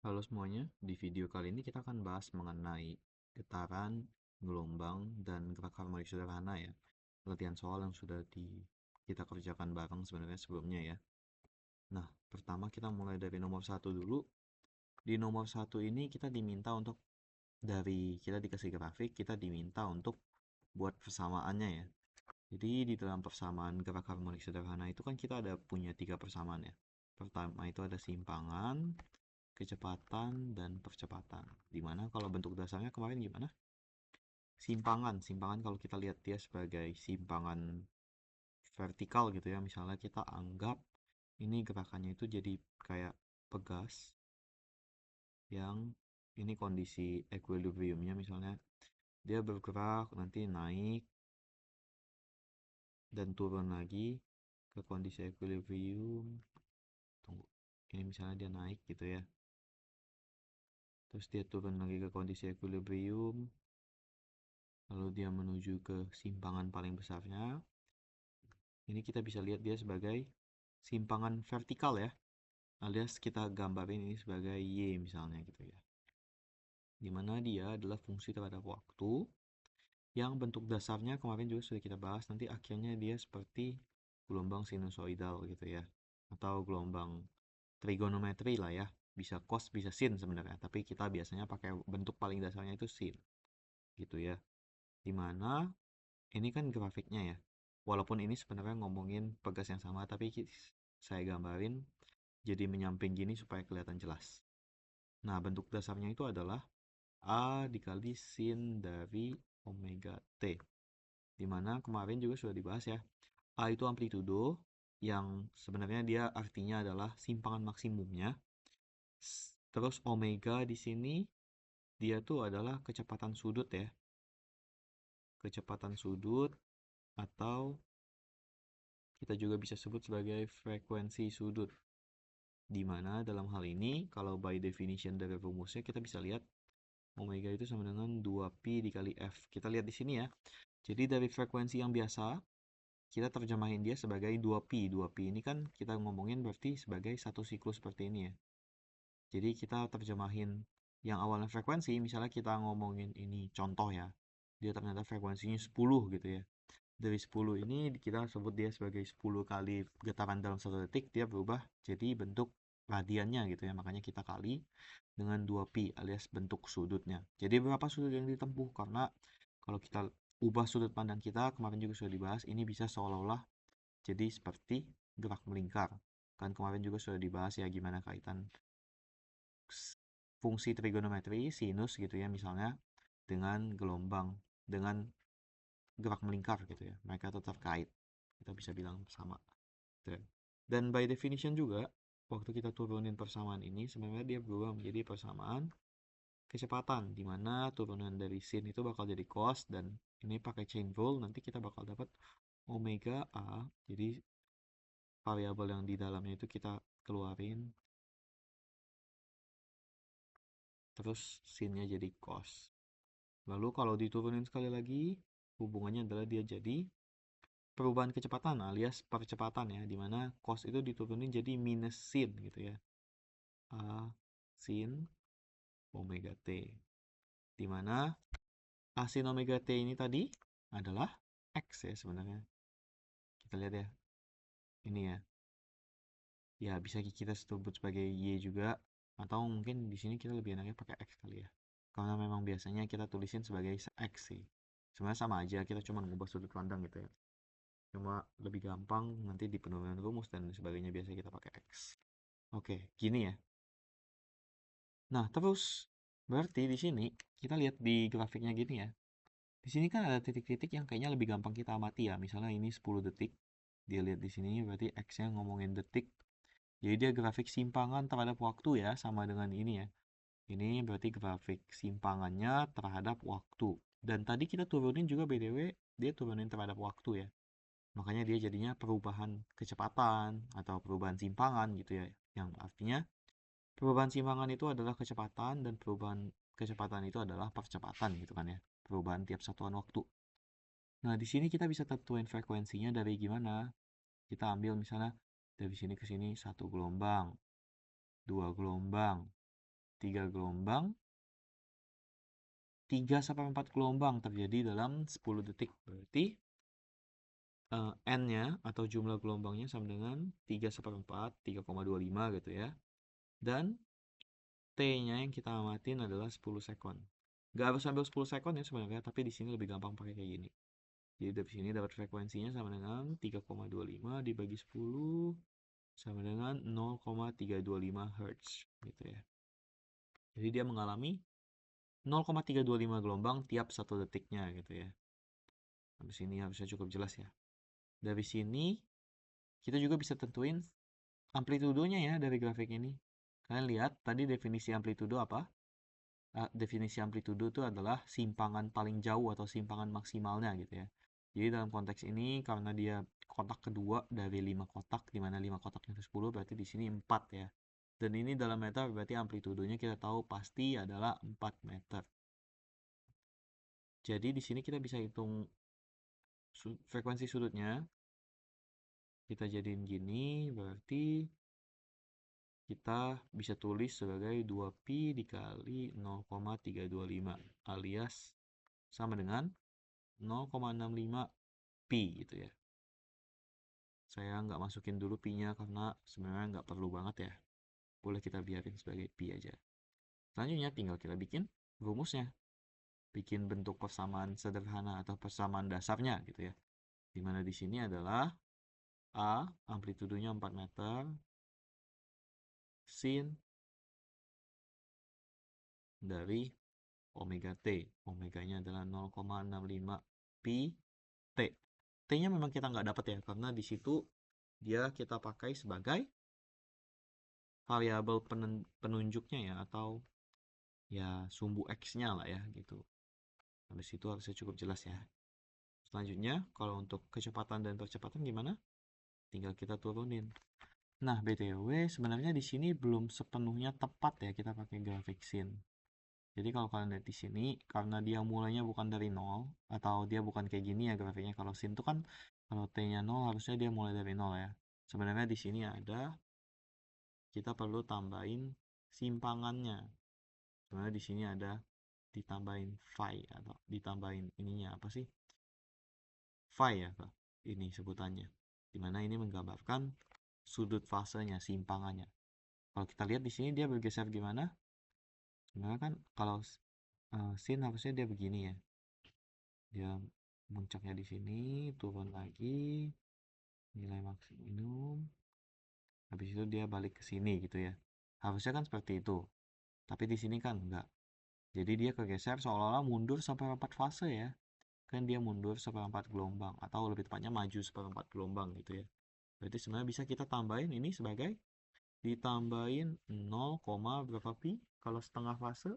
Halo semuanya, di video kali ini kita akan bahas mengenai getaran, gelombang, dan gerak harmonik sederhana ya. Latihan soal yang sudah kita kerjakan bareng sebenarnya sebelumnya ya. Nah, pertama kita mulai dari nomor satu dulu. Di nomor satu ini kita diminta untuk kita dikasih grafik, kita diminta untuk buat persamaannya ya. Jadi di dalam persamaan gerak harmonik sederhana itu kan kita ada punya tiga persamaan ya. Pertama itu ada simpangan, kecepatan, dan percepatan. Dimana kalau bentuk dasarnya kemarin gimana? Simpangan kalau kita lihat dia sebagai simpangan vertikal gitu ya. Misalnya kita anggap ini gerakannya itu jadi kayak pegas yang ini kondisi equilibriumnya misalnya dia bergerak nanti naik dan turun lagi ke kondisi equilibrium. Tunggu, ini misalnya dia naik gitu ya. Terus dia turun lagi ke kondisi equilibrium, lalu dia menuju ke simpangan paling besarnya. Ini kita bisa lihat dia sebagai simpangan vertikal ya, alias kita gambarin ini sebagai Y misalnya gitu ya. Dimana dia adalah fungsi terhadap waktu yang bentuk dasarnya kemarin juga sudah kita bahas, nanti akhirnya dia seperti gelombang sinusoidal gitu ya, atau gelombang trigonometri lah ya, bisa cos bisa sin sebenarnya, tapi kita biasanya pakai bentuk paling dasarnya itu sin gitu ya. Dimana ini kan grafiknya ya. Walaupun ini sebenarnya ngomongin pegas yang sama, tapi saya gambarin jadi menyamping gini supaya kelihatan jelas. Nah, bentuk dasarnya itu adalah A dikali sin dari omega T. Dimana kemarin juga sudah dibahas ya. A itu amplitudo, yang sebenarnya dia artinya adalah simpangan maksimumnya. Terus omega di sini dia tuh adalah kecepatan sudut ya. Kecepatan sudut atau kita juga bisa sebut sebagai frekuensi sudut. Di mana dalam hal ini, kalau by definition dari rumusnya, kita bisa lihat omega itu sama dengan 2pi dikali F. Kita lihat di sini ya. Jadi dari frekuensi yang biasa, kita terjemahin dia sebagai 2pi. 2pi ini kan kita ngomongin berarti sebagai satu siklus seperti ini ya. Jadi kita terjemahin yang awalnya frekuensi, misalnya kita ngomongin ini contoh ya. Dia ternyata frekuensinya 10 gitu ya. Dari 10 ini kita sebut dia sebagai 10 kali getaran dalam satu detik, dia berubah jadi bentuk radiannya gitu ya. Makanya kita kali dengan 2pi alias bentuk sudutnya. Jadi berapa sudut yang ditempuh? Karena kalau kita ubah sudut pandang kita, kemarin juga sudah dibahas, ini bisa seolah-olah jadi seperti gerak melingkar. Kan kemarin juga sudah dibahas ya gimana kaitan fungsi trigonometri, sinus gitu ya misalnya, dengan gelombang, dengan gerak melingkar gitu ya. Mereka tetap terkait. Kita bisa bilang sama. Dan by definition juga, waktu kita turunin persamaan ini, sebenarnya dia berubah menjadi persamaan kecepatan, di mana turunan dari sin itu bakal jadi cos, dan ini pakai chain rule, nanti kita bakal dapat omega A. Jadi variabel yang di dalamnya itu kita keluarin, terus sinnya jadi cos. Lalu kalau diturunin sekali lagi, hubungannya adalah dia jadi perubahan kecepatan alias percepatan ya, dimana cos itu diturunin jadi minus sin gitu ya. A sin omega t, dimana A sin omega t ini tadi adalah x ya sebenarnya. Kita lihat ya, ini ya. Ya bisa kita sebut sebagai y juga, atau mungkin di sini kita lebih enaknya pakai x kali ya. Karena memang biasanya kita tulisin sebagai x sih. Sebenarnya sama aja, kita cuma mengubah sudut pandang gitu ya. Cuma lebih gampang nanti di penurunan rumus dan sebagainya biasa kita pakai x. Oke, gini ya. Nah, terus berarti di sini kita lihat di grafiknya gini ya. Di sini kan ada titik-titik yang kayaknya lebih gampang kita amati ya. Misalnya ini 10 detik. Dia lihat di sini berarti X-nya ngomongin detik. Jadi dia grafik simpangan terhadap waktu ya, sama dengan ini ya. Ini berarti grafik simpangannya terhadap waktu. Dan tadi kita turunin juga BTW, dia turunin terhadap waktu ya. Makanya dia jadinya perubahan kecepatan atau perubahan simpangan gitu ya. Yang artinya perubahan simpangan itu adalah kecepatan dan perubahan kecepatan itu adalah percepatan gitu kan ya. Perubahan tiap satuan waktu. Nah, di sini kita bisa tentuin frekuensinya dari gimana? Kita ambil misalnya dari sini ke sini satu gelombang, dua gelombang, 3 gelombang, 3/4 gelombang terjadi dalam 10 detik. Berarti N-nya atau jumlah gelombangnya sama dengan 3/4, 3,25 gitu ya. Dan T-nya yang kita amatin adalah 10 sekon. Nggak harus sampai 10 sekon ya sebenarnya, tapi di sini lebih gampang pakai kayak gini. Jadi dari sini dapat frekuensinya sama dengan 3,25 dibagi 10 sama dengan 0,325 Hz gitu ya. Jadi dia mengalami 0,325 gelombang tiap 1 detiknya gitu ya. Habis ini harusnya cukup jelas ya. Dari sini kita juga bisa tentuin amplitudonya ya dari grafik ini. Kalian lihat tadi definisi amplitudo apa? Definisi amplitudo itu adalah simpangan paling jauh atau simpangan maksimalnya gitu ya. Jadi dalam konteks ini karena dia kotak kedua dari 5 kotak, di mana 5 kotaknya itu 10, berarti di sini 4 ya. Dan ini dalam meter berarti amplitudonya kita tahu pasti adalah 4 meter. Jadi di sini kita bisa hitung frekuensi sudutnya. Kita jadiin gini, berarti kita bisa tulis sebagai 2pi dikali 0,325 alias sama dengan 0,65 pi gitu ya. Saya nggak masukin dulu pi-nya karena sebenarnya nggak perlu banget ya. Boleh kita biarin sebagai pi aja. Selanjutnya tinggal kita bikin rumusnya. Bikin bentuk persamaan sederhana atau persamaan dasarnya gitu ya. Dimana di sini adalah A, amplitudonya 4 meter, sin dari omega T. Omeganya adalah 0,65 pi T. T-nya memang kita nggak dapat ya, karena di situ dia kita pakai sebagai variabel penunjuknya ya, atau ya sumbu X-nya lah ya gitu. Habis itu harusnya cukup jelas ya. Selanjutnya, kalau untuk kecepatan dan percepatan gimana? Tinggal kita turunin. Nah, BTW sebenarnya di sini belum sepenuhnya tepat ya kita pakai grafik sin. Jadi kalau kalian lihat di sini, karena dia mulainya bukan dari 0, atau dia bukan kayak gini ya grafiknya. Kalau sin itu kan, kalau T-nya 0 harusnya dia mulai dari 0 ya. Sebenarnya di sini ada, kita perlu tambahin simpangannya. Sebenarnya di sini ada ditambahin phi atau ditambahin ininya apa sih? Phi ya, Kak. Ini sebutannya. Dimana ini menggambarkan sudut fasenya, simpangannya. Kalau kita lihat di sini dia bergeser gimana? Sebenarnya kan kalau sin harusnya dia begini ya. Dia muncaknya di sini, turun lagi, nilai maksimum. Habis itu dia balik ke sini gitu ya. Harusnya kan seperti itu. Tapi di sini kan enggak. Jadi dia kegeser seolah-olah mundur sampai 4 fase ya. Kan dia mundur seperempat gelombang atau lebih tepatnya maju seperempat gelombang gitu ya. Berarti sebenarnya bisa kita tambahin ini sebagai ditambahin 0, berapa pi kalau setengah fase,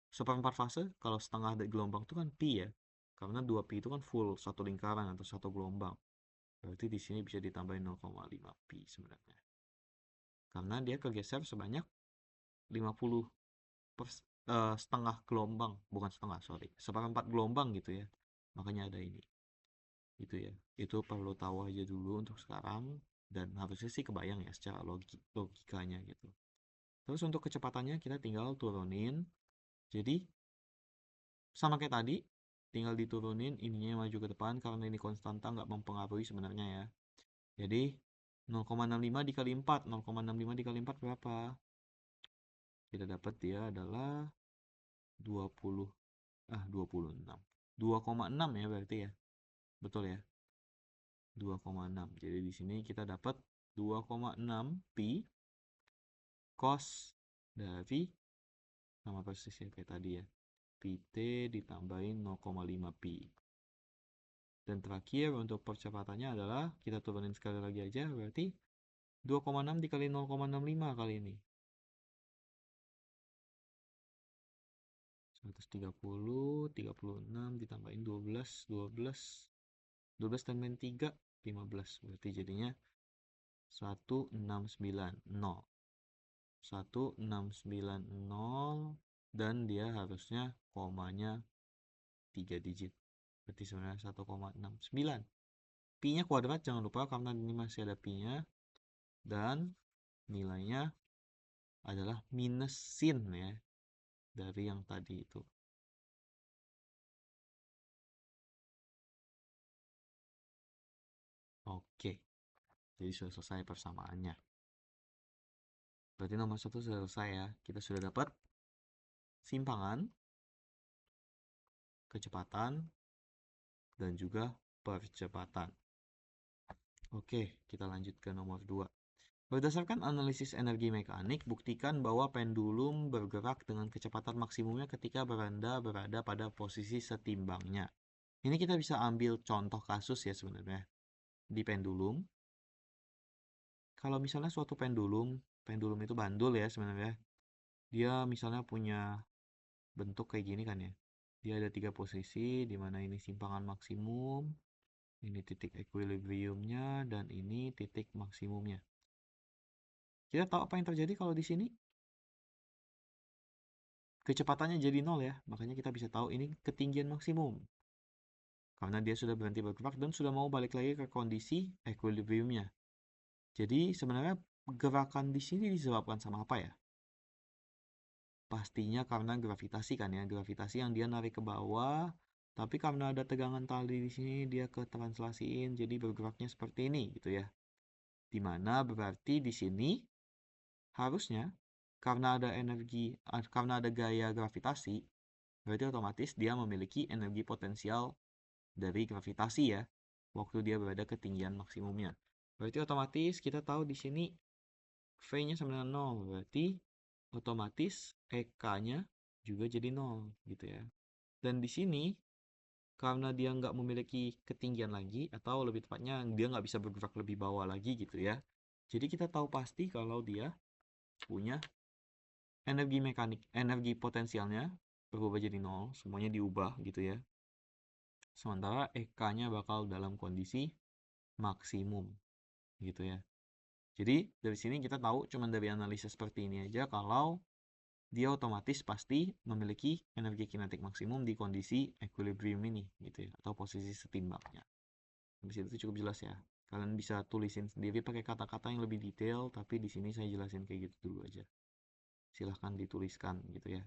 seperempat fase. Kalau setengah gelombang itu kan pi ya, karena 2 pi itu kan full satu lingkaran atau satu gelombang. Berarti di sini bisa ditambahin 0,5 pi sebenarnya, karena dia kegeser sebanyak 50 setengah gelombang, bukan setengah, sorry, seperempat gelombang gitu ya. Makanya ada ini. Itu ya, itu perlu tahu aja dulu untuk sekarang, dan harusnya sih kebayang ya secara logikanya gitu. Terus untuk kecepatannya kita tinggal turunin. Jadi sama kayak tadi, tinggal diturunin ininya maju ke depan karena ini konstanta nggak mempengaruhi sebenarnya ya. Jadi 0,65 dikali 4, 0,65 dikali 4 berapa? Kita dapat dia adalah 20, 26. 2,6 ya berarti ya. Betul ya? 2,6. Jadi di sini kita dapat 2,6 pi cos dari, sama persis ya kayak tadi ya, pi t ditambahin 0,5 pi. Dan terakhir untuk percepatannya adalah kita turunin sekali lagi aja, berarti 2,6 dikali 0,65 kali ini. 130, 36 ditambahin 12, 12 tambahin 3, 15. Berarti jadinya 1690. 1690, dan dia harusnya komanya 3 digit. Berarti sebenarnya 1,69. Pi-nya kuadrat jangan lupa karena ini masih ada pi-nya, dan nilainya adalah minus sin ya, dari yang tadi itu. Oke, jadi sudah selesai persamaannya. Berarti nomor 1 sudah selesai ya. Kita sudah dapat simpangan, kecepatan, dan juga percepatan. Oke, kita lanjut ke nomor 2. Berdasarkan analisis energi mekanik, buktikan bahwa pendulum bergerak dengan kecepatan maksimumnya ketika berada pada posisi setimbangnya. Ini kita bisa ambil contoh kasus ya sebenarnya. Di pendulum, kalau misalnya suatu pendulum itu bandul ya sebenarnya. Dia misalnya punya bentuk kayak gini kan ya. Dia ada 3 posisi, di mana ini simpangan maksimum, ini titik equilibriumnya, dan ini titik maksimumnya. Kita tahu apa yang terjadi kalau di sini? Kecepatannya jadi 0 ya, makanya kita bisa tahu ini ketinggian maksimum. Karena dia sudah berhenti bergerak dan sudah mau balik lagi ke kondisi equilibriumnya. Jadi sebenarnya gerakan di sini disebabkan sama apa ya? Pastinya karena gravitasi kan ya, gravitasi yang dia narik ke bawah, tapi karena ada tegangan tali di sini dia ketranslasiin jadi bergeraknya seperti ini gitu ya. Dimana berarti di sini harusnya karena ada gaya gravitasi, berarti otomatis dia memiliki energi potensial dari gravitasi ya, waktu dia berada ketinggian maksimumnya. Berarti otomatis kita tahu di sini V-nya sama dengan 0, berarti otomatis EK-nya juga jadi 0 gitu ya. Dan di sini karena dia nggak memiliki ketinggian lagi, atau lebih tepatnya dia nggak bisa bergerak lebih bawah lagi gitu ya. Jadi kita tahu pasti kalau dia punya energi potensialnya berubah jadi 0, semuanya diubah gitu ya. Sementara EK-nya bakal dalam kondisi maksimum gitu ya. Jadi dari sini kita tahu cuman dari analisis seperti ini aja kalau dia otomatis pasti memiliki energi kinetik maksimum di kondisi equilibrium ini gitu ya, atau posisi setimbangnya. Habis itu cukup jelas ya. Kalian bisa tulisin sendiri pakai kata-kata yang lebih detail, tapi di sini saya jelasin kayak gitu dulu aja. Silahkan dituliskan gitu ya.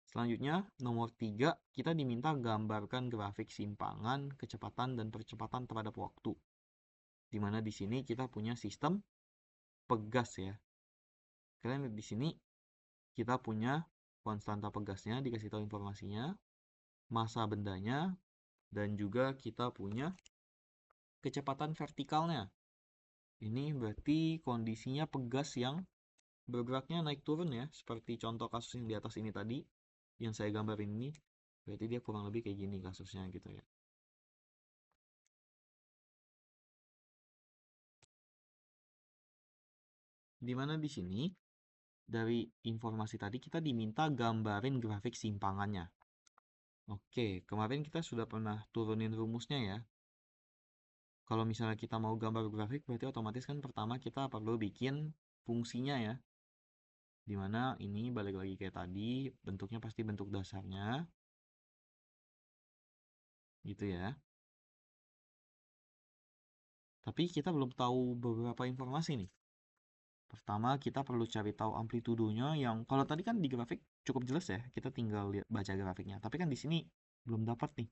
Selanjutnya, nomor 3, kita diminta gambarkan grafik simpangan, kecepatan, dan percepatan terhadap waktu. Dimana di sini kita punya sistem pegas ya. Kalian lihat di sini kita punya konstanta pegasnya, dikasih tahu informasinya, massa bendanya, dan juga kita punya kecepatan vertikalnya. Ini berarti kondisinya pegas yang bergeraknya naik turun ya, seperti contoh kasus yang di atas ini tadi, yang saya gambarin ini. Berarti dia kurang lebih kayak gini kasusnya gitu ya. Dimana di sini dari informasi tadi kita diminta gambarin grafik simpangannya. Oke, kemarin kita sudah pernah turunin rumusnya ya. Kalau misalnya kita mau gambar grafik, berarti otomatis kan pertama kita perlu bikin fungsinya ya. Dimana ini balik lagi kayak tadi, bentuknya pasti bentuk dasarnya. Gitu ya. Tapi kita belum tahu beberapa informasi nih. Pertama, kita perlu cari tahu amplitudonya yang kalau tadi kan di grafik cukup jelas ya, kita tinggal lihat baca grafiknya. Tapi kan di sini belum dapat nih.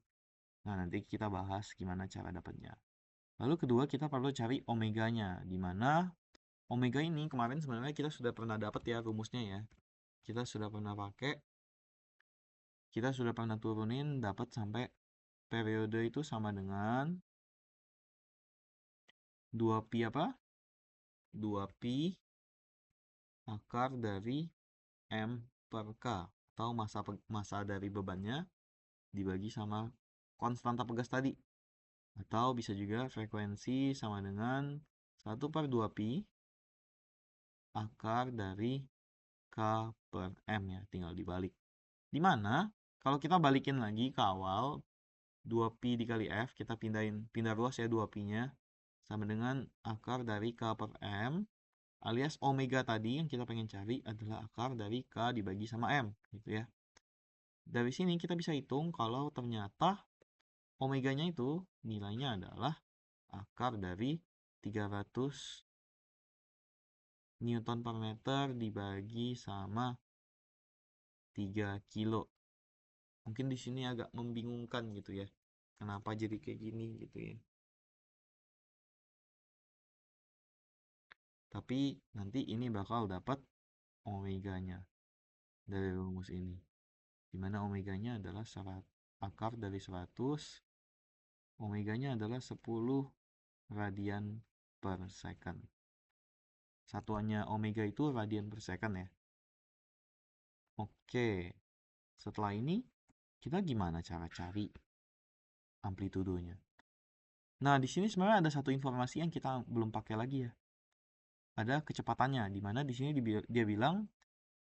Nah, nanti kita bahas gimana cara dapatnya. Lalu kedua, kita perlu cari omeganya, di mana omega ini kemarin sebenarnya kita sudah pernah dapat ya rumusnya ya. Kita sudah pernah pakai, kita sudah pernah turunin dapat sampai periode itu sama dengan 2pi apa? 2pi akar dari M per K, atau massa dari bebannya dibagi sama konstanta pegas tadi, atau bisa juga frekuensi sama dengan 1/2pi akar dari K per M ya, tinggal dibalik. Dimana kalau kita balikin lagi ke awal, 2pi dikali F, kita pindah ruas ya 2pi-nya, sama dengan akar dari K per M, alias omega tadi yang kita pengen cari adalah akar dari K dibagi sama M gitu ya. Dari sini kita bisa hitung kalau ternyata omeganya itu nilainya adalah akar dari 300 Newton per meter dibagi sama 3 kilo. Mungkin di sini agak membingungkan gitu ya. Kenapa jadi kayak gini gitu ya. Tapi nanti ini bakal dapat omeganya dari rumus ini. Dimana omeganya adalah akar dari 100. Omeganya adalah 10 radian per second. Satuannya omega itu radian per second ya. Oke. Setelah ini kita gimana cara cari amplitudonya? Nah, di sini sebenarnya ada satu informasi yang kita belum pakai lagi ya. Ada kecepatannya, di mana di sini dia bilang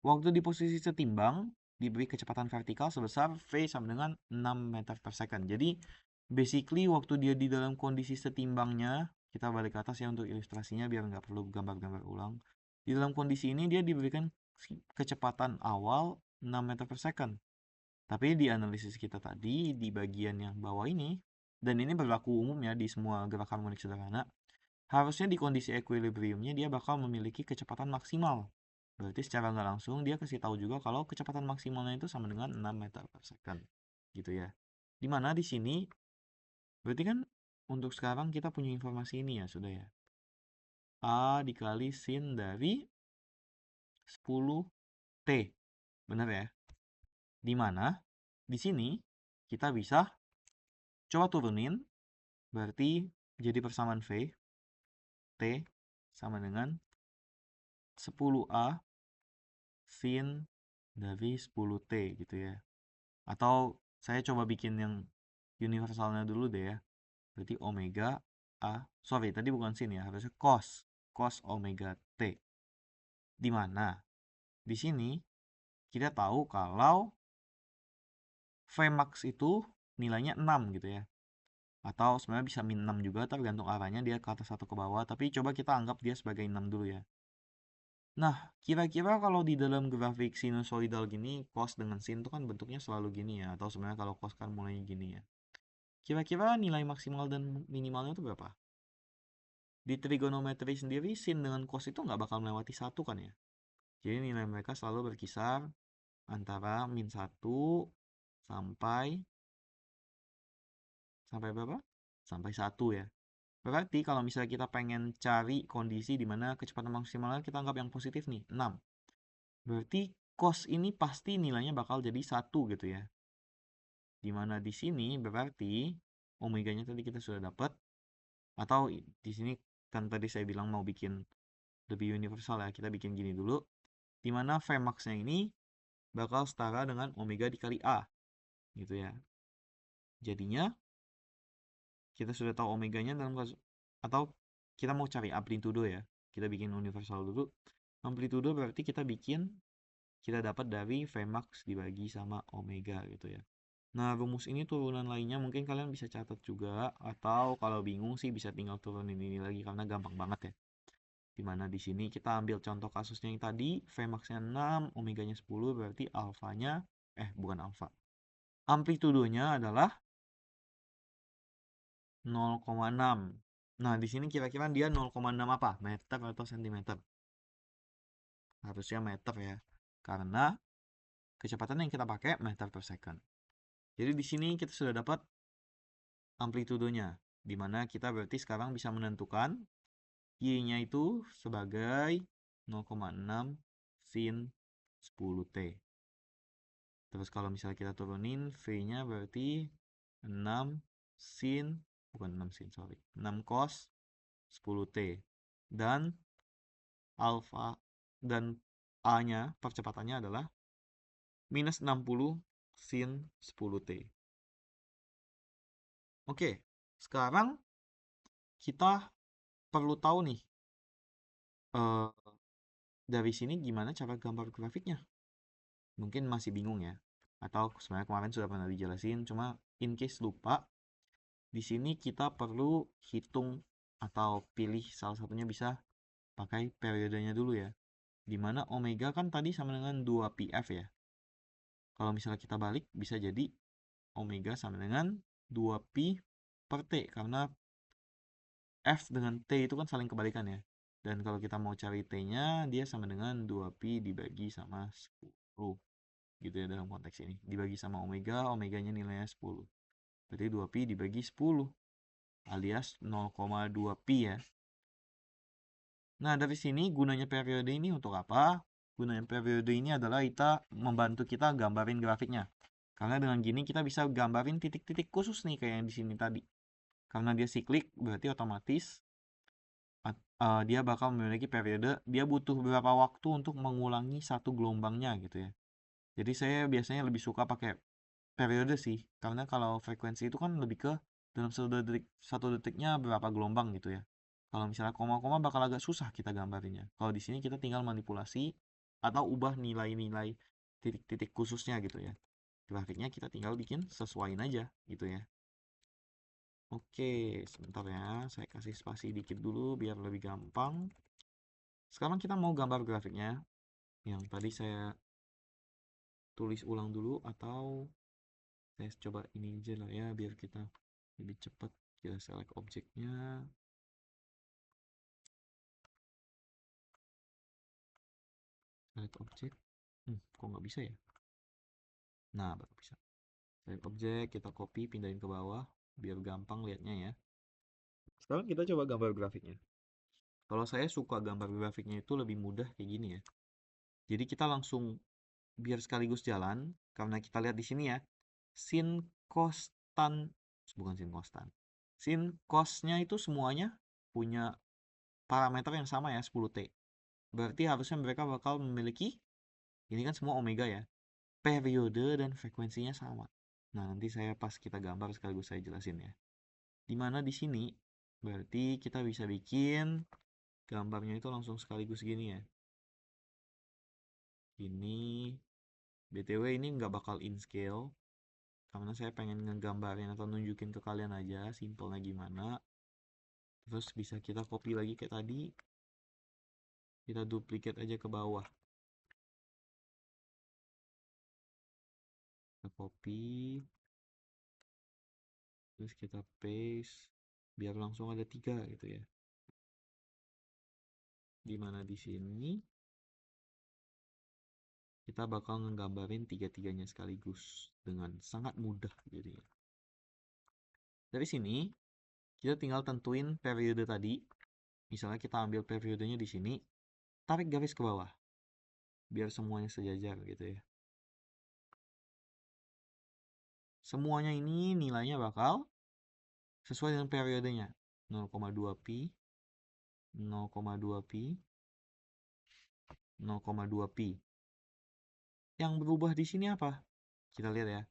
waktu di posisi setimbang diberi kecepatan vertikal sebesar V sama dengan 6 meter per second. Jadi, basically waktu dia di dalam kondisi setimbangnya, kita balik ke atas ya untuk ilustrasinya biar nggak perlu gambar-gambar ulang. Di dalam kondisi ini dia diberikan kecepatan awal 6 meter per second. Tapi di analisis kita tadi, di bagian yang bawah ini, dan ini berlaku umum ya di semua gerak harmonik sederhana, harusnya di kondisi equilibriumnya dia bakal memiliki kecepatan maksimal. Berarti secara nggak langsung dia kasih tahu juga kalau kecepatan maksimalnya itu sama dengan 6 meter per second. Gitu ya. Dimana di sini, berarti kan untuk sekarang kita punya informasi ini ya, sudah ya. A dikali sin dari 10T. Benar ya? Dimana di sini kita bisa coba turunin, berarti jadi persamaan V, T sama dengan 10A sin dari 10T gitu ya. Atau saya coba bikin yang universalnya dulu deh ya. Berarti omega A, sorry tadi bukan sin ya, harusnya cos omega T. Di mana? Di sini kita tahu kalau Vmax itu nilainya 6 gitu ya. Atau sebenarnya bisa min 6 juga tergantung arahnya dia ke atas atau ke bawah. Tapi coba kita anggap dia sebagai 6 dulu ya. Nah, kira-kira kalau di dalam grafik sinusoidal gini, cos dengan sin itu kan bentuknya selalu gini ya. Atau sebenarnya kalau cos kan mulainya gini ya. Kira-kira nilai maksimal dan minimalnya itu berapa? Di trigonometri sendiri, sin dengan cos itu nggak bakal melewati 1 kan ya. Jadi nilai mereka selalu berkisar antara min 1 sampai berapa? Sampai 1 ya. Berarti kalau misalnya kita pengen cari kondisi di mana kecepatan maksimalnya kita anggap yang positif nih, 6. Berarti cos ini pasti nilainya bakal jadi 1 gitu ya. Dimana di sini berarti omeganya tadi kita sudah dapat. Atau di sini kan tadi saya bilang mau bikin lebih universal ya. Kita bikin gini dulu. Dimana Vmax-nya ini bakal setara dengan omega dikali A. Gitu ya. Jadinya kita sudah tahu omeganya dalam kasus, atau kita mau cari amplitudo ya. Kita bikin universal dulu. Amplitudo berarti kita dapat dari Vmax dibagi sama omega gitu ya. Nah, rumus ini turunan lainnya mungkin kalian bisa catat juga, atau kalau bingung sih bisa tinggal turunin ini lagi karena gampang banget ya. Dimana di sini kita ambil contoh kasusnya yang tadi, Vmax-nya 6, omeganya 10, berarti alfanya, bukan alfa. Amplitudonya adalah 0,6. Nah, di sini kira-kira dia 0,6 apa? Meter atau sentimeter? Harusnya meter ya. Karena kecepatan yang kita pakai meter per second. Jadi di sini kita sudah dapat amplitudonya, di mana kita berarti sekarang bisa menentukan Y-nya itu sebagai 0,6 sin 10T. Terus kalau misalnya kita turunin, V-nya berarti 6 sin, bukan 6 sin, sorry, 6 cos 10T. Dan alfa dan A-nya, percepatannya adalah minus 60 sin 10T. Oke, sekarang kita perlu tahu nih, eh, dari sini gimana cara gambar grafiknya. Mungkin masih bingung ya. Atau sebenarnya kemarin sudah pernah dijelasin, cuma in case lupa, di sini kita perlu hitung atau pilih salah satunya bisa pakai periodenya dulu ya. Dimana omega kan tadi sama dengan 2πf ya. Kalau misalnya kita balik, bisa jadi omega sama dengan 2π per T. Karena F dengan T itu kan saling kebalikan ya. Dan kalau kita mau cari T-nya, dia sama dengan 2Pi dibagi sama 10. Gitu ya dalam konteks ini. Dibagi sama omega, omeganya nilainya 10. Berarti 2Pi dibagi 10 alias 0,2 Pi ya. Nah, dari sini gunanya periode ini untuk apa? Gunanya periode ini adalah membantu kita gambarin grafiknya. Karena dengan gini kita bisa gambarin titik-titik khusus nih kayak yang di sini tadi. Karena dia siklik, berarti otomatis dia bakal memiliki periode, dia butuh beberapa waktu untuk mengulangi satu gelombangnya gitu ya. Jadi saya biasanya lebih suka pakai periode sih, karena kalau frekuensi itu kan lebih ke dalam satu detiknya berapa gelombang gitu ya. Kalau misalnya koma-koma bakal agak susah kita gambarnya. Kalau di sini kita tinggal manipulasi atau ubah nilai-nilai titik-titik khususnya gitu ya. Grafiknya kita tinggal bikin sesuaiin aja gitu ya. Oke, sebentar ya. Saya kasih spasi dikit dulu biar lebih gampang. Sekarang kita mau gambar grafiknya. Yang tadi saya tulis ulang dulu atau saya coba ini aja lah ya biar kita lebih cepat. Kita select objeknya. Select objek. Kok nggak bisa ya? Nah, baru bisa. Select objek, kita copy, pindahin ke bawah biar gampang lihatnya ya. Sekarang kita coba gambar grafiknya. Kalau saya suka gambar grafiknya itu lebih mudah kayak gini ya. Jadi kita langsung biar sekaligus jalan karena kita lihat di sini ya. Sin cos tan bukan sin cos tan. Sin cosnya itu semuanya punya parameter yang sama ya 10T. Berarti harusnya mereka bakal memiliki ini kan semua omega ya. Periode dan frekuensinya sama. Nah, nanti saya pas kita gambar sekaligus saya jelasin ya. Dimana di sini berarti kita bisa bikin gambarnya itu langsung sekaligus gini ya. Ini BTW ini nggak bakal in scale karena saya pengen ngegambarin atau nunjukin ke kalian aja simpelnya gimana. Terus bisa kita copy lagi kayak tadi. Kita duplicate aja ke bawah. Kita copy. Terus kita paste. Biar langsung ada 3 gitu ya. Dimana di sini kita bakal ngegambarin tiga-tiganya sekaligus dengan sangat mudah jadinya. Dari sini kita tinggal tentuin periode tadi. Misalnya kita ambil periodenya di sini, tarik garis ke bawah biar semuanya sejajar gitu ya. Semuanya ini nilainya bakal sesuai dengan periodenya. 0,2 pi, 0,2 pi, 0,2 pi. Yang berubah di sini apa? Kita lihat ya.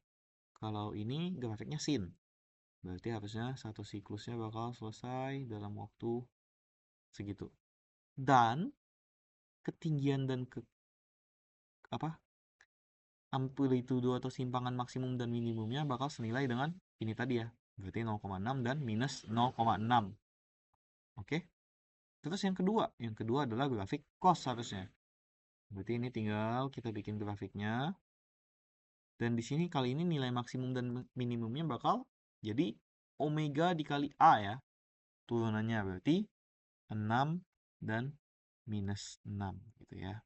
Kalau ini grafiknya sin, berarti harusnya satu siklusnya bakal selesai dalam waktu segitu. Dan ketinggian dan amplitudo atau simpangan maksimum dan minimumnya bakal senilai dengan ini tadi ya. Berarti 0,6 dan minus 0,6. Oke. Terus yang kedua adalah grafik cos harusnya. Berarti ini tinggal kita bikin grafiknya. Dan di sini kali ini nilai maksimum dan minimumnya bakal jadi omega dikali A ya. Turunannya berarti 6 dan minus 6 gitu ya.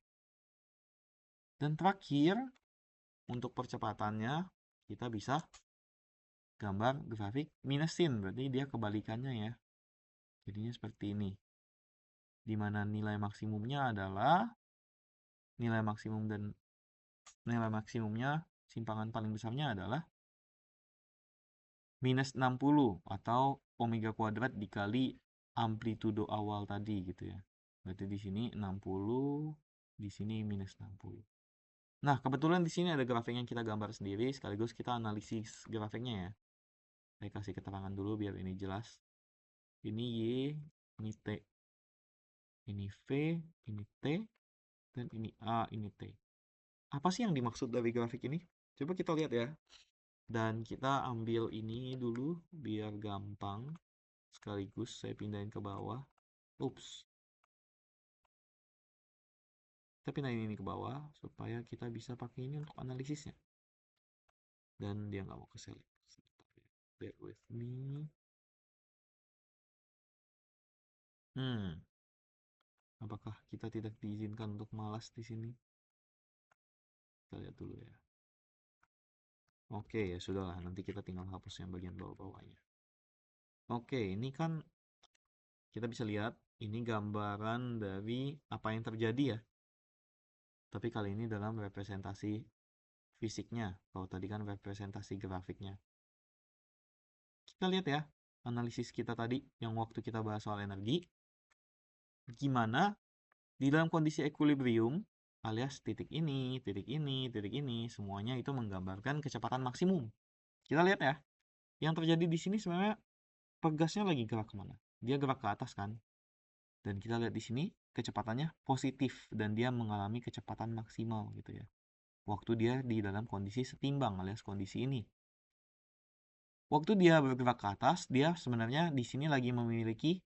Dan terakhir untuk percepatannya kita bisa gambar grafik minus sin, berarti dia kebalikannya ya. Jadinya seperti ini. Di mana nilai maksimumnya adalah nilai maksimumnya simpangan paling besarnya adalah minus 60 atau omega kuadrat dikali amplitudo awal tadi gitu ya. Berarti di sini 60, di sini minus 60. Nah, kebetulan di sini ada grafik yang kita gambar sendiri sekaligus kita analisis grafiknya ya. Saya kasih keterangan dulu biar ini jelas. Ini Y, ini T. Ini V, ini T, dan ini A, ini T. Apa sih yang dimaksud dari grafik ini? Coba kita lihat ya. Dan kita ambil ini dulu biar gampang. Sekaligus saya pindahin ke bawah. Ups. Kita pindahin ini ke bawah supaya kita bisa pakai ini untuk analisisnya. Dan dia nggak mau ke select. Bear with me. Apakah kita tidak diizinkan untuk malas di sini? Kita lihat dulu ya. Oke, ya sudahlah, nanti kita tinggal hapus yang bagian bawah-bawahnya. Oke, ini kan kita bisa lihat ini gambaran dari apa yang terjadi ya. Tapi kali ini dalam representasi fisiknya. Kalau tadi kan representasi grafiknya. Kita lihat ya, analisis kita tadi yang waktu kita bahas soal energi. Gimana di dalam kondisi equilibrium alias titik ini, titik ini, titik ini, semuanya itu menggambarkan kecepatan maksimum. Kita lihat ya, yang terjadi di sini sebenarnya pegasnya lagi gerak kemana? Dia gerak ke atas kan? Dan kita lihat di sini kecepatannya positif dan dia mengalami kecepatan maksimal gitu ya. Waktu dia di dalam kondisi setimbang alias kondisi ini. Waktu dia bergerak ke atas, dia sebenarnya di sini lagi memiliki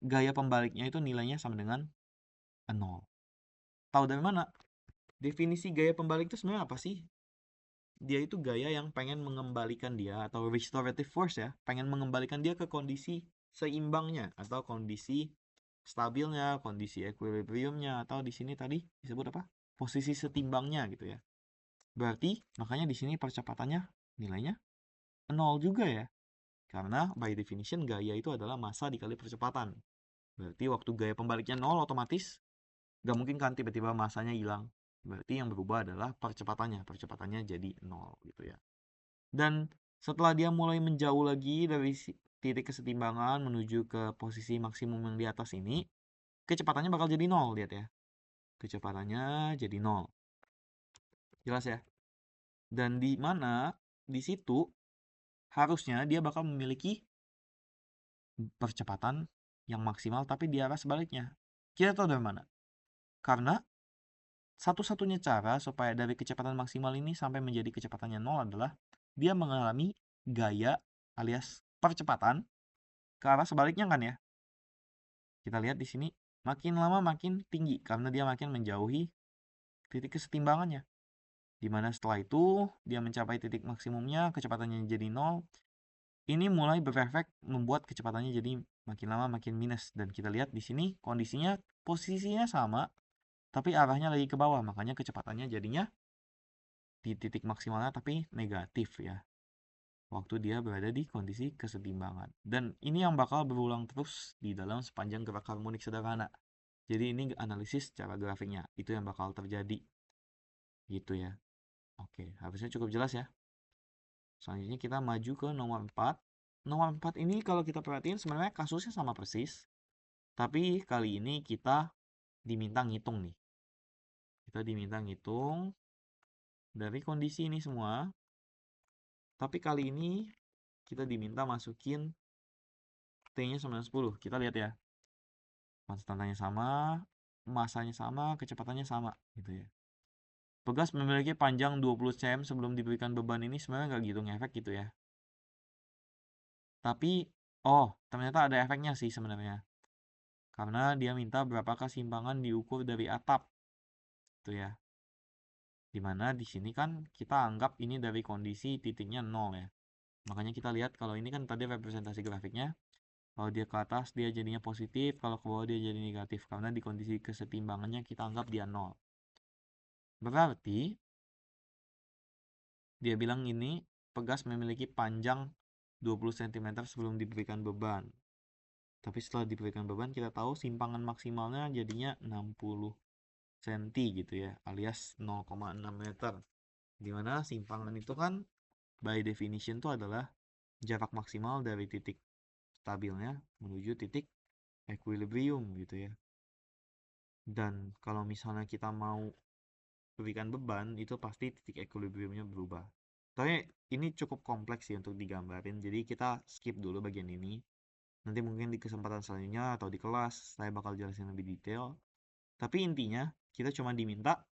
gaya pembaliknya itu nilainya sama dengan 0. Tahu dari mana? Definisi gaya pembalik itu sebenarnya apa sih? Dia itu gaya yang pengen mengembalikan dia atau restorative force ya, pengen mengembalikan dia ke kondisi seimbangnya atau kondisi stabilnya, kondisi equilibriumnya atau di sini tadi disebut apa? Posisi setimbangnya gitu ya. Berarti makanya di sini percepatannya nilainya 0 juga ya. Karena by definition gaya itu adalah massa dikali percepatan. Berarti waktu gaya pembaliknya 0 otomatis gak mungkin kan tiba-tiba massanya hilang. Berarti yang berubah adalah percepatannya. Percepatannya jadi 0 gitu ya. Dan setelah dia mulai menjauh lagi dari titik kesetimbangan menuju ke posisi maksimum yang di atas ini, kecepatannya bakal jadi 0, lihat ya. Kecepatannya jadi 0. Jelas ya? Dan di mana di situ harusnya dia bakal memiliki percepatan yang maksimal tapi di arah sebaliknya. Kita tahu dari mana? Karena satu-satunya cara supaya dari kecepatan maksimal ini sampai menjadi kecepatannya 0 adalah dia mengalami gaya alias percepatan ke arah sebaliknya kan ya. Kita lihat di sini makin lama makin tinggi karena dia makin menjauhi titik kesetimbangannya. Dimana setelah itu dia mencapai titik maksimumnya, kecepatannya jadi 0. Ini mulai berefek membuat kecepatannya jadi makin lama makin minus. Dan kita lihat di sini kondisinya posisinya sama, tapi arahnya lagi ke bawah. Makanya kecepatannya jadinya di titik maksimalnya tapi negatif ya. Waktu dia berada di kondisi kesetimbangan. Dan ini yang bakal berulang terus di dalam sepanjang gerak harmonik sederhana. Jadi ini analisis secara grafiknya. Itu yang bakal terjadi. Gitu ya. Oke, harusnya cukup jelas ya. Selanjutnya kita maju ke nomor 4. Nomor 4 ini kalau kita perhatiin sebenarnya kasusnya sama persis. Tapi kali ini kita diminta ngitung nih. Kita diminta ngitung dari kondisi ini semua. Tapi kali ini kita diminta masukin T-nya sama dengan 10. Kita lihat ya. Konstantanya sama, masanya sama, kecepatannya sama gitu ya. Pegas memiliki panjang 20 cm sebelum diberikan beban ini sebenarnya nggak gitu ngefek gitu ya. Tapi, oh ternyata ada efeknya sih sebenarnya. Karena dia minta berapa kesimpangan diukur dari atap. Itu ya. Dimana di sini kan kita anggap ini dari kondisi titiknya 0 ya. Makanya kita lihat kalau ini kan tadi representasi grafiknya. Kalau dia ke atas dia jadinya positif, kalau ke bawah dia jadi negatif. Karena di kondisi kesetimbangannya kita anggap dia 0. Berarti dia bilang ini pegas memiliki panjang 20 cm sebelum diberikan beban. Tapi setelah diberikan beban kita tahu simpangan maksimalnya jadinya 60 cm gitu ya, alias 0,6 meter. Dimana simpangan itu kan by definition itu adalah jarak maksimal dari titik stabilnya menuju titik equilibrium gitu ya. Dan kalau misalnya kita mau berikan beban itu pasti titik equilibriumnya berubah. Tapi ini cukup kompleks sih untuk digambarin, jadi kita skip dulu bagian ini. Nanti mungkin di kesempatan selanjutnya atau di kelas saya bakal jelasin lebih detail. Tapi intinya kita cuma diminta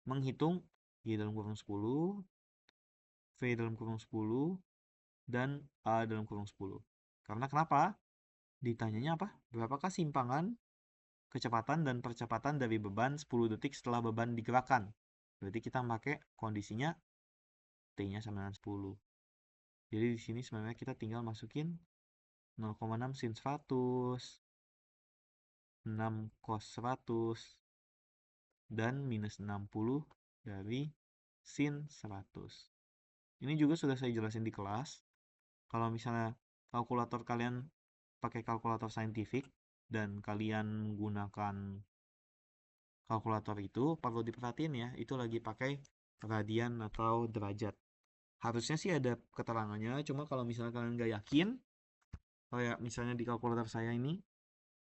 menghitung Y dalam kurung 10, V dalam kurung 10, dan A dalam kurung 10. Karena kenapa? Ditanyanya apa? Berapakah simpangan, kecepatan, dan percepatan dari beban 10 detik setelah beban digerakkan? Berarti kita pakai kondisinya T-nya sama dengan 10. Jadi di sini sebenarnya kita tinggal masukin 0,6 sin 100. 6 cos 100, dan minus 60 dari sin 100. Ini juga sudah saya jelasin di kelas. Kalau misalnya kalkulator kalian pakai kalkulator saintifik dan kalian menggunakan kalkulator itu, perlu diperhatiin ya, itu lagi pakai radian atau derajat. Harusnya sih ada keterangannya, cuma kalau misalnya kalian nggak yakin, kayak misalnya di kalkulator saya ini,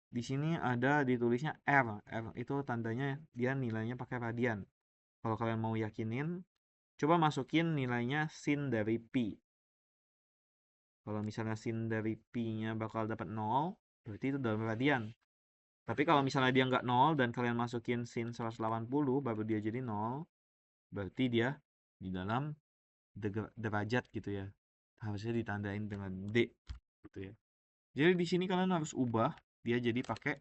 di sini ada ditulisnya R. R itu tandanya dia nilainya pakai radian. Kalau kalian mau yakinin, coba masukin nilainya sin dari pi. Kalau misalnya sin dari pi-nya bakal dapat 0, berarti itu dalam radian. Tapi kalau misalnya dia nggak 0 dan kalian masukin sin 180, baru dia jadi 0, berarti dia di dalam derajat gitu ya. Harusnya ditandain dengan D gitu ya. Jadi di sini kalian harus ubah dia jadi pakai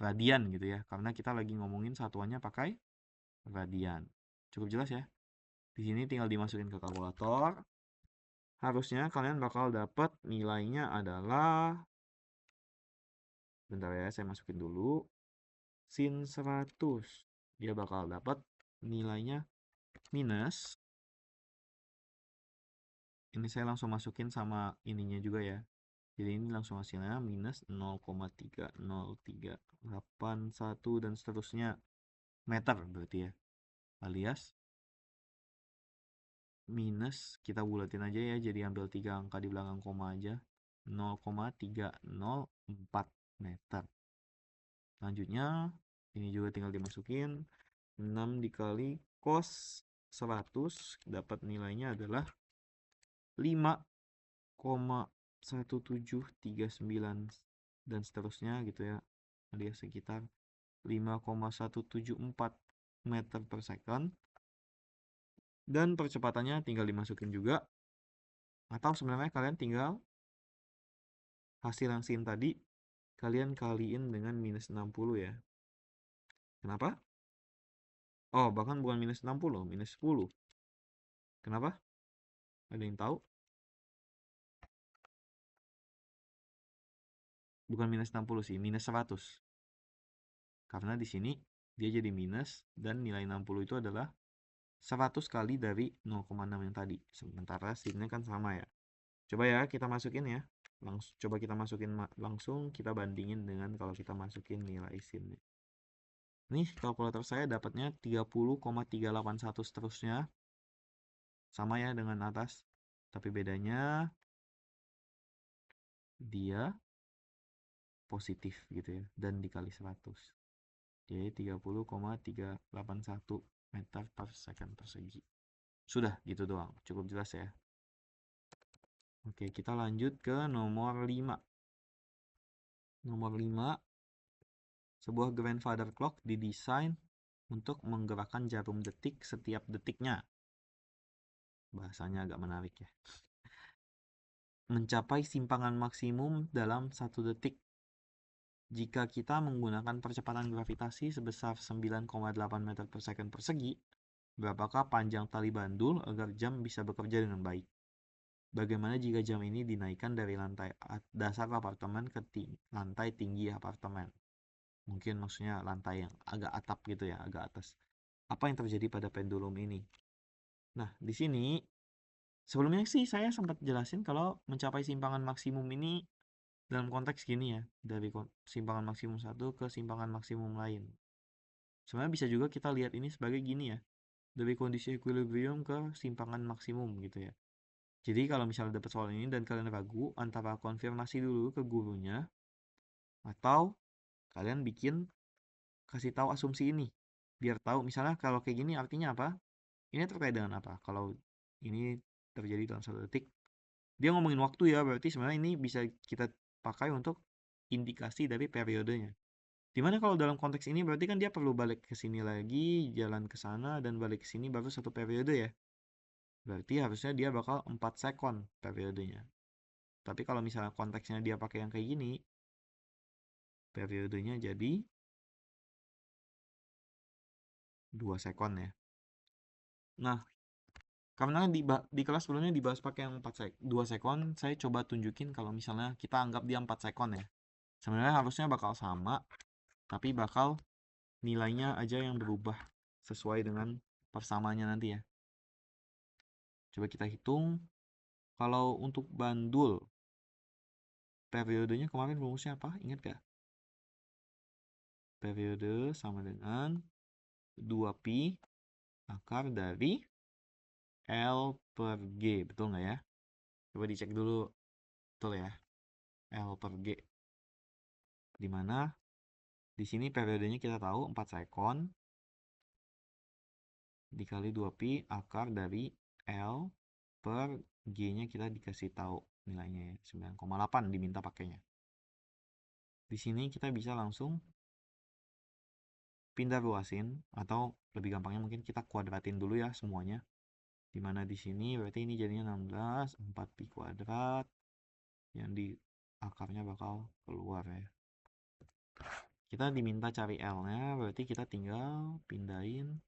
radian gitu ya. Karena kita lagi ngomongin satuannya pakai radian. Cukup jelas ya. Di sini tinggal dimasukin ke kalkulator. Harusnya kalian bakal dapat nilainya adalah, bentar ya, saya masukin dulu. Sin 100. Dia bakal dapat nilainya minus. Ini saya langsung masukin sama ininya juga ya. Jadi ini langsung hasilnya minus 0,3038 dan seterusnya meter berarti ya. Alias minus, kita bulatin aja ya, jadi ambil 3 angka di belakang koma aja, 0,304 meter. Selanjutnya ini juga tinggal dimasukin 6 dikali cos 100, dapat nilainya adalah 5,1739 dan seterusnya gitu ya, alias sekitar 5,174 meter per second. Dan percepatannya tinggal dimasukin juga, atau sebenarnya kalian tinggal hasil yang sin tadi kalian kaliin dengan minus 60 ya. Kenapa? Oh, bahkan bukan minus 60, minus 10. Kenapa? Ada yang tahu? Bukan minus 60 sih, minus 100. Karena di sini dia jadi minus dan nilai 60 itu adalah 100 kali dari 0,6 yang tadi. Sementara sinnya kan sama ya. Coba ya kita masukin ya. Coba kita masukin langsung, kita bandingin dengan kalau kita masukin nilai sinnya. Nih, kalkulator saya dapatnya 30,381 seterusnya. Sama ya dengan atas. Tapi bedanya dia positif gitu ya. Dan dikali 100. Jadi 30,381 meter per second persegi. Sudah gitu doang. Cukup jelas ya. Oke, kita lanjut ke nomor 5. Nomor 5. Sebuah grandfather clock didesain untuk menggerakkan jarum detik setiap detiknya. Bahasanya agak menarik ya. Mencapai simpangan maksimum dalam 1 detik. Jika kita menggunakan percepatan gravitasi sebesar 9,8 meter per second persegi, berapakah panjang tali bandul agar jam bisa bekerja dengan baik? Bagaimana jika jam ini dinaikkan dari lantai dasar apartemen ke lantai tinggi apartemen? Mungkin maksudnya lantai yang agak atap gitu ya, agak atas. Apa yang terjadi pada pendulum ini? Nah, di sini sebelumnya sih saya sempat jelasin kalau mencapai simpangan maksimum ini dalam konteks gini ya, dari simpangan maksimum satu ke simpangan maksimum lain. Sebenarnya bisa juga kita lihat ini sebagai gini ya, dari kondisi equilibrium ke simpangan maksimum gitu ya. Jadi kalau misalnya dapat soal ini dan kalian ragu antara konfirmasi dulu ke gurunya atau kalian kasih tahu asumsi ini biar tahu misalnya kalau kayak gini artinya apa, ini terkait dengan apa. Kalau ini terjadi dalam 1 detik, dia ngomongin waktu ya, berarti sebenarnya ini bisa kita pakai untuk indikasi dari periodenya. Dimana kalau dalam konteks ini berarti kan dia perlu balik ke sini lagi, jalan ke sana dan balik ke sini baru 1 periode ya. Berarti harusnya dia bakal 4 sekon periodenya. Tapi kalau misalnya konteksnya dia pakai yang kayak gini, periodenya jadi 2 sekon ya. Nah, karena di kelas sebelumnya dibahas pakai yang 2 sekon, saya coba tunjukin kalau misalnya kita anggap dia 4 sekon ya. Sebenarnya harusnya bakal sama, tapi bakal nilainya aja yang berubah sesuai dengan persamaannya nanti ya. Coba kita hitung. Kalau untuk bandul, periodenya kemarin rumusnya apa? Ingat gak? Periode sama dengan 2pi akar dari L per G. Betul nggak ya? Coba dicek dulu. Betul ya? L per G. Dimana di sini periodenya kita tahu 4 sekon dikali 2pi akar dari L per G-nya kita dikasih tahu nilainya ya, 9,8 diminta pakainya. Di sini kita bisa langsung pindah luasin atau lebih gampangnya mungkin kita kuadratin dulu ya semuanya. Dimana di sini berarti ini jadinya 16, 4pi kuadrat yang di akarnya bakal keluar ya. Kita diminta cari L-nya, berarti kita tinggal pindahin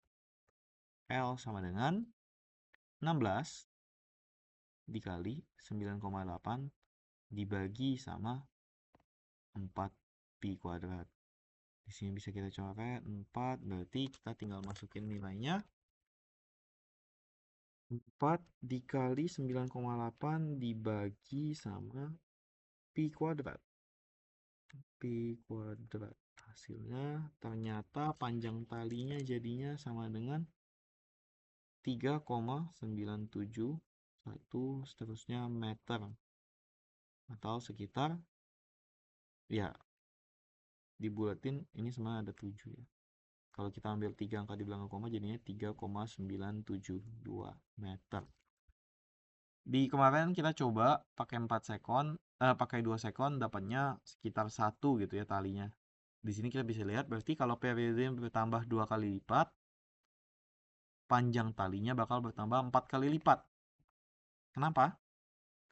L sama dengan 16 dikali 9,8 dibagi sama 4pi kuadrat. Di sini bisa kita coret 4, berarti kita tinggal masukin nilainya. 4 dikali 9,8 dibagi sama pi kuadrat. Pi kuadrat. Hasilnya ternyata panjang talinya jadinya sama dengan 3,971 seterusnya meter. Atau sekitar, ya dibulatin ini sebenarnya ada 7 ya. Kalau kita ambil 3 angka di belakang koma jadinya 3,972 meter. Di kemarin kita coba pakai 4 sekon, pakai 2 sekon dapatnya sekitar 1 gitu ya talinya. Di sini kita bisa lihat berarti kalau periodenya bertambah 2 kali lipat, panjang talinya bakal bertambah 4 kali lipat. Kenapa?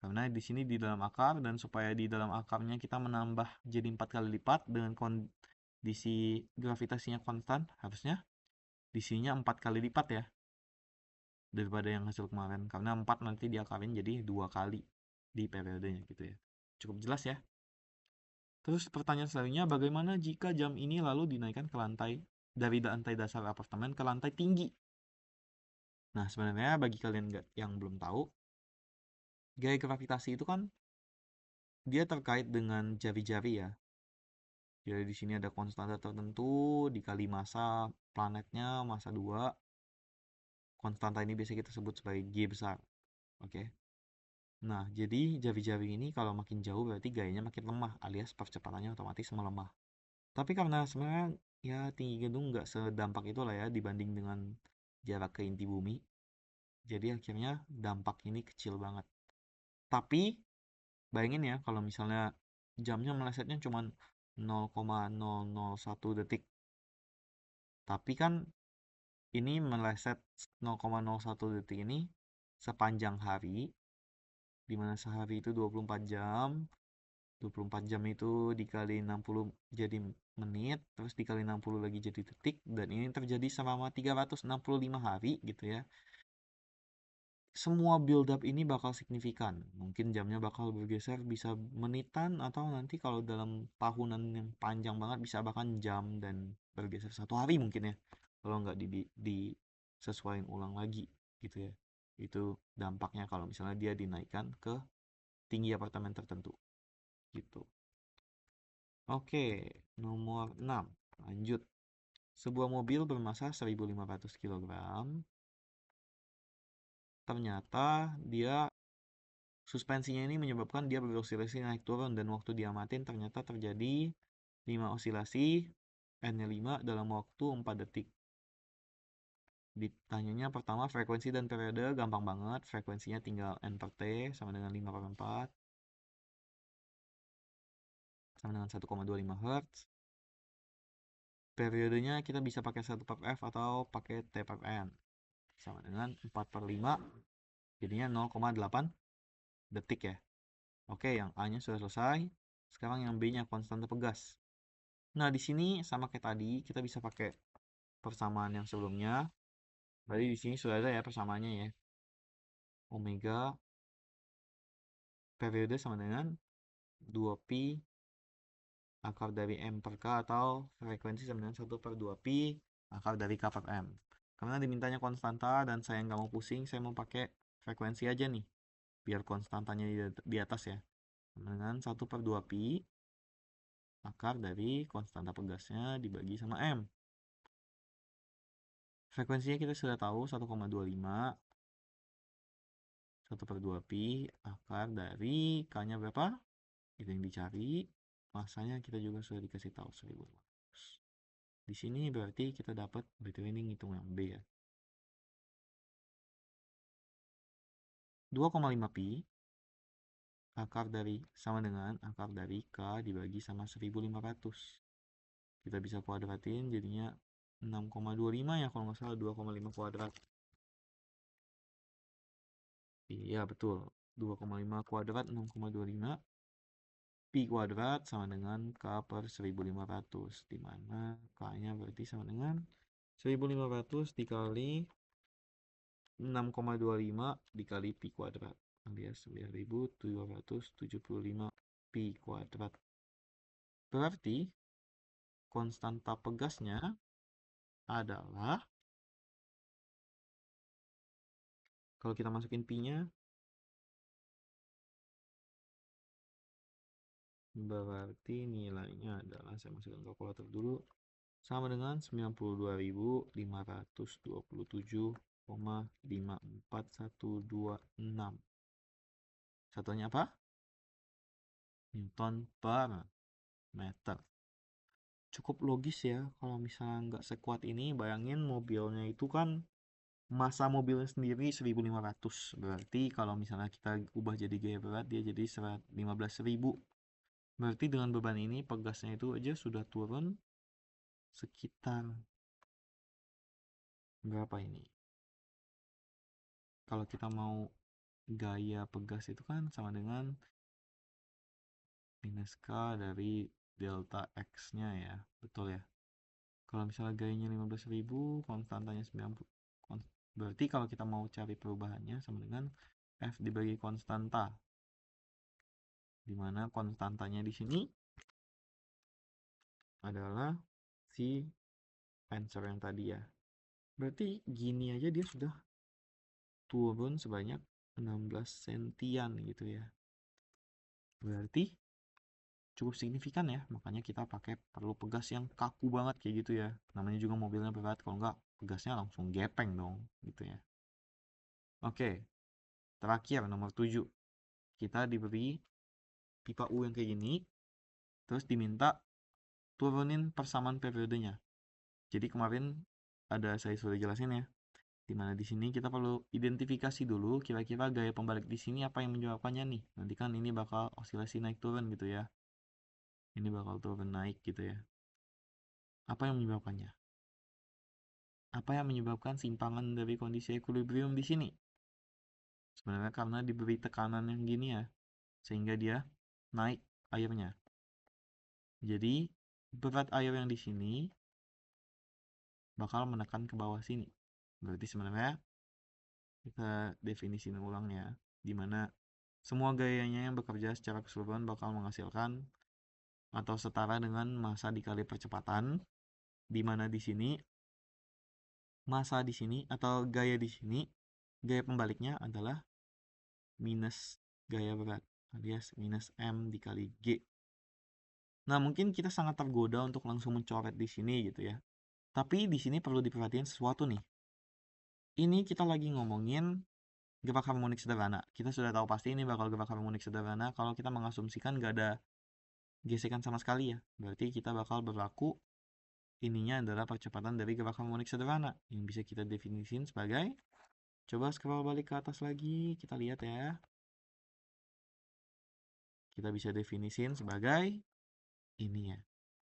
Karena di sini di dalam akar, dan supaya di dalam akarnya kita menambah jadi 4 kali lipat dengan kondisi gravitasinya konstan, harusnya di sininya 4 kali lipat ya daripada yang hasil kemarin, karena 4 nanti diakarin jadi 2 kali di periodenya gitu ya. Cukup jelas ya. Terus pertanyaan selanjutnya, bagaimana jika jam ini lalu dinaikkan ke lantai dari lantai dasar apartemen ke lantai tinggi? Nah, sebenarnya bagi kalian yang belum tahu, gaya gravitasi itu kan dia terkait dengan jari-jari ya. Jadi di sini ada konstanta tertentu dikali massa planetnya, massa 2. Konstanta ini biasa kita sebut sebagai G besar. Oke. Nah, jadi jari-jari ini kalau makin jauh berarti gayanya makin lemah, alias percepatannya otomatis melemah. Tapi karena sebenarnya ya tinggi gedung nggak sedampak itu lah ya dibanding dengan jarak ke inti bumi. Jadi akhirnya dampak ini kecil banget. Tapi bayangin ya kalau misalnya jamnya melesetnya cuma 0,001 detik. Tapi kan ini meleset 0,01 detik ini sepanjang hari, di mana sehari itu 24 jam. 24 jam itu dikali 60 jadi menit, terus dikali 60 lagi jadi detik, dan ini terjadi selama 365 hari gitu ya. Semua build up ini bakal signifikan. Mungkin jamnya bakal bergeser bisa menitan, atau nanti kalau dalam tahunan yang panjang banget bisa bahkan jam dan bergeser 1 hari mungkin ya. Kalau nggak disesuaikan ulang lagi gitu ya. Itu dampaknya kalau misalnya dia dinaikkan ke tinggi apartemen tertentu gitu. Oke, nomor 6. Lanjut. Sebuah mobil bermasa 1500 kg. Ternyata dia suspensinya ini menyebabkan dia beroscilasi naik turun, dan waktu diamatin ternyata terjadi 5 osilasi N-nya 5 dalam waktu 4 detik. Ditanyanya pertama frekuensi dan periode, gampang banget. Frekuensinya tinggal N per T sama dengan 5 per 4 sama dengan 1,25 Hz. Periodenya kita bisa pakai 1 per F atau pakai T per N sama dengan 4 per 5, jadinya 0,8 detik ya. Oke, yang A-nya sudah selesai. Sekarang yang B-nya konstanta pegas. Nah, di sini sama kayak tadi, kita bisa pakai persamaan yang sebelumnya. Berarti di sini sudah ada ya persamaannya ya. Omega periode sama dengan 2pi akar dari M per K atau frekuensi sama dengan 1 per 2 Pi akar dari K per M. Karena dimintanya konstanta dan saya nggak mau pusing, saya mau pakai frekuensi aja nih, biar konstantanya di atas ya. Sama dengan 1 per 2 Pi akar dari konstanta pegasnya dibagi sama M. Frekuensinya kita sudah tahu 1,25, 1 per 2 Pi akar dari K-nya berapa? Itu yang dicari. Masanya kita juga sudah dikasih tahu 1500. Di sini berarti kita dapat, BTW ini ngitung yang B ya. 2,5 Pi akar dari sama dengan akar dari K dibagi sama 1500. Kita bisa kuadratin jadinya 6,25 ya kalau nggak salah, 2,5 kuadrat. Iya betul, 2,5 kuadrat 6,25 Pi kuadrat sama dengan K per 1500, di mana K-nya berarti sama dengan 1500 dikali 6,25 dikali Pi kuadrat, alias 9775 Pi kuadrat. Berarti konstanta pegasnya adalah, kalau kita masukin Pi-nya, berarti nilainya adalah, saya masukkan kalkulator dulu, sama dengan 92.527,54126. Satunya apa? Newton per meter. Cukup logis ya, kalau misalnya nggak sekuat ini, bayangin mobilnya itu kan massa mobilnya sendiri 1500. Berarti kalau misalnya kita ubah jadi gaya berat, dia jadi 15.000. Berarti dengan beban ini, pegasnya itu aja sudah turun sekitar berapa ini? Kalau kita mau gaya pegas itu kan sama dengan minus K dari delta X-nya ya, betul ya? Kalau misalnya gayanya 15.000, konstantanya 90. Berarti kalau kita mau cari perubahannya sama dengan F dibagi konstanta, di mana konstantanya di sini adalah si answer yang tadi ya. Berarti gini aja dia sudah turun sebanyak 16 sentian gitu ya. Berarti cukup signifikan ya, makanya kita pakai perlu pegas yang kaku banget kayak gitu ya. Namanya juga mobilnya berat, kalau enggak pegasnya langsung gepeng dong gitu ya. Oke, terakhir nomor 7. Kita diberi pipa U yang kayak gini, terus diminta turunin persamaan periodenya. Jadi kemarin ada saya sudah jelasin ya, dimana di sini kita perlu identifikasi dulu kira-kira gaya pembalik di sini apa yang menyebabkannya nih. Nanti kan ini bakal osilasi naik turun gitu ya. Ini bakal turun naik gitu ya. Apa yang menyebabkannya? Apa yang menyebabkan simpangan dari kondisi equilibrium di sini? Sebenarnya karena diberi tekanan yang gini ya, sehingga dia naik airnya. Jadi berat air yang di sini bakal menekan ke bawah sini. Berarti sebenarnya kita definisiin ulang ya, dimana semua gayanya yang bekerja secara keseluruhan bakal menghasilkan atau setara dengan massa dikali percepatan, dimana di sini massa di sini atau gaya di sini, gaya pembaliknya adalah minus gaya berat, alias minus M dikali G. Nah, mungkin kita sangat tergoda untuk langsung mencoret di sini gitu ya. Tapi di sini perlu diperhatikan sesuatu nih. Ini kita lagi ngomongin gerak harmonik sederhana. Kita sudah tahu pasti ini bakal gerak harmonik sederhana kalau kita mengasumsikan nggak ada gesekan sama sekali ya. Berarti kita bakal berlaku ininya adalah percepatan dari gerak harmonik sederhana yang bisa kita definisikan sebagai, coba scroll balik ke atas lagi, kita lihat ya. Kita bisa definisikan sebagai ini ya,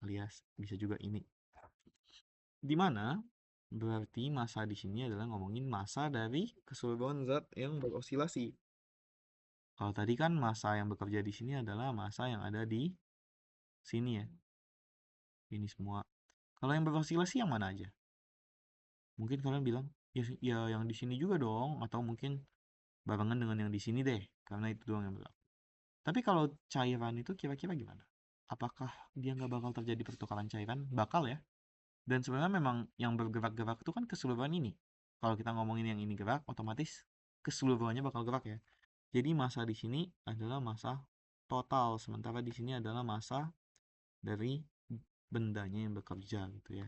alias bisa juga ini. Dimana berarti massa di sini adalah ngomongin massa dari keseluruhan zat yang berosilasi. Kalau tadi kan massa yang bekerja di sini adalah massa yang ada di sini ya. Ini semua. Kalau yang berosilasi yang mana aja? Mungkin kalian bilang, ya, ya yang di sini juga dong, atau mungkin barengan dengan yang di sini deh, karena itu doang yang berlaku. Tapi kalau cairan itu kira-kira gimana? apakah dia nggak bakal terjadi pertukaran cairan? Bakal ya. Dan sebenarnya memang yang bergerak-gerak itu kan keseluruhan ini. Kalau kita ngomongin yang ini gerak, otomatis keseluruhannya bakal gerak ya. Jadi massa di sini adalah massa total, sementara di sini adalah massa dari bendanya yang bekerja gitu ya.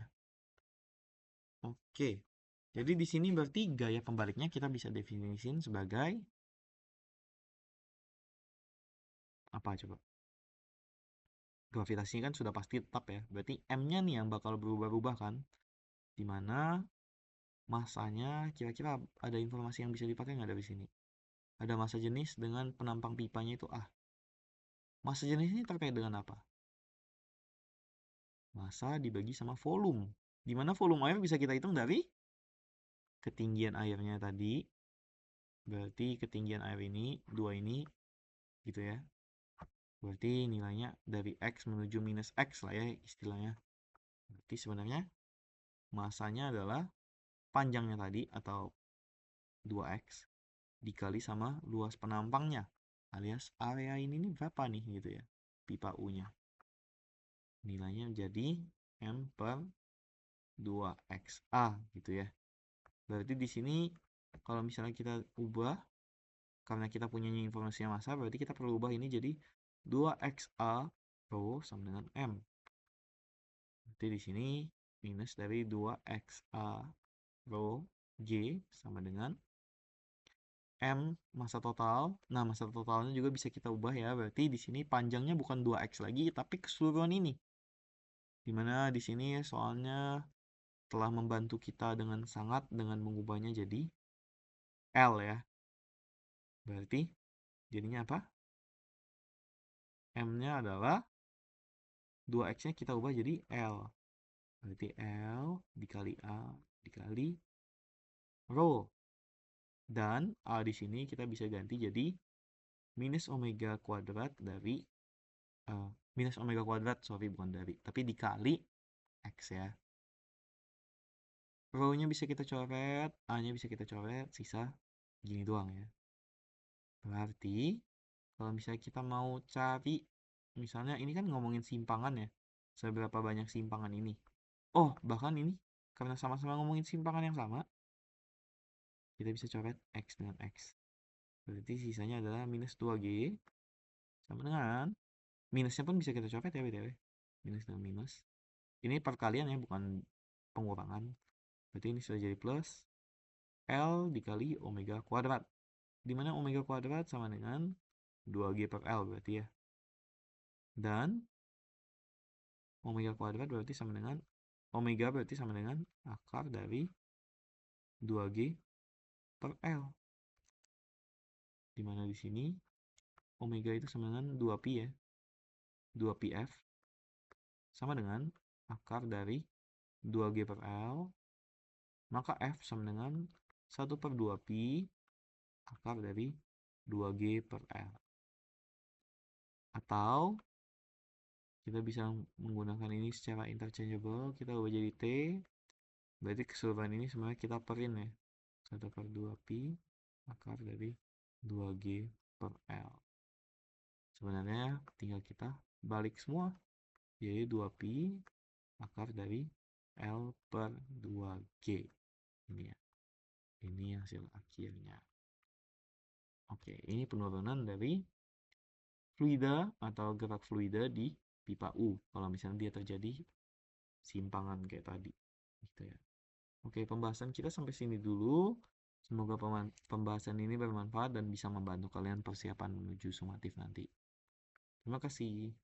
Oke. Jadi di sini berarti gaya pembaliknya kita bisa definisikan sebagai apa coba? Gravitasinya kan sudah pasti tetap ya. Berarti M-nya nih yang bakal berubah-ubah kan. Dimana masanya kira-kira ada informasi yang bisa dipakai nggak dari sini? Ada massa jenis dengan penampang pipanya itu A. Massa jenis ini terkait dengan apa? Massa dibagi sama volume. Dimana volume air bisa kita hitung dari ketinggian airnya tadi. Berarti ketinggian air ini, 2 ini, gitu ya. Berarti nilainya dari X menuju minus X lah ya istilahnya. Berarti sebenarnya masanya adalah panjangnya tadi atau 2X dikali sama luas penampangnya alias area ini berapa nih gitu ya, pipa U-nya. Nilainya menjadi M per 2XA gitu ya. Berarti di sini kalau misalnya kita ubah, karena kita punya informasinya massa, berarti kita perlu ubah ini jadi 2XA rho sama dengan M. Berarti di sini minus dari 2XA rho G sama dengan M massa total. Nah, massa totalnya juga bisa kita ubah ya. Berarti di sini panjangnya bukan 2X lagi, tapi keseluruhan ini. Dimana di sini soalnya telah membantu kita dengan sangat dengan mengubahnya jadi L ya. Berarti jadinya apa? M-nya adalah 2X-nya kita ubah jadi L. Berarti L dikali A dikali rho. Dan A di sini kita bisa ganti jadi minus omega kuadrat dari minus omega kuadrat, sorry bukan dari, tapi dikali X ya. Rho-nya bisa kita coret, A-nya bisa kita coret, sisa gini doang ya. Berarti kalau misalnya kita mau cari, misalnya ini kan ngomongin simpangan ya, seberapa banyak simpangan ini. Oh, bahkan ini karena sama-sama ngomongin simpangan yang sama, kita bisa coret X dengan X. Berarti sisanya adalah minus 2G sama dengan, minusnya pun bisa kita coret ya BTW. Minus dengan minus. Ini perkalian ya, bukan pengurangan. Berarti ini sudah jadi plus L dikali omega kuadrat. Dimana omega kuadrat sama dengan 2G per L berarti ya. Dan omega kuadrat berarti sama dengan, omega berarti sama dengan akar dari 2G per L. Dimana di sini omega itu sama dengan 2pi ya. 2pf sama dengan akar dari 2G per L. Maka F sama dengan 1 per 2pi akar dari 2G per L. Atau kita bisa menggunakan ini secara interchangeable, kita ubah jadi T. Berarti keseluruhan ini sebenarnya kita perin ya. 1 per 2pi akar dari 2G per L. Sebenarnya tinggal kita balik semua, yaitu 2pi akar dari L per 2G. Ini ya. Ini hasil akhirnya. Oke, ini penurunan dari fluida atau gerak fluida di pipa U. Kalau misalnya dia terjadi simpangan kayak tadi. Gitu ya. Oke, pembahasan kita sampai sini dulu. Semoga pembahasan ini bermanfaat dan bisa membantu kalian persiapan menuju sumatif nanti. Terima kasih.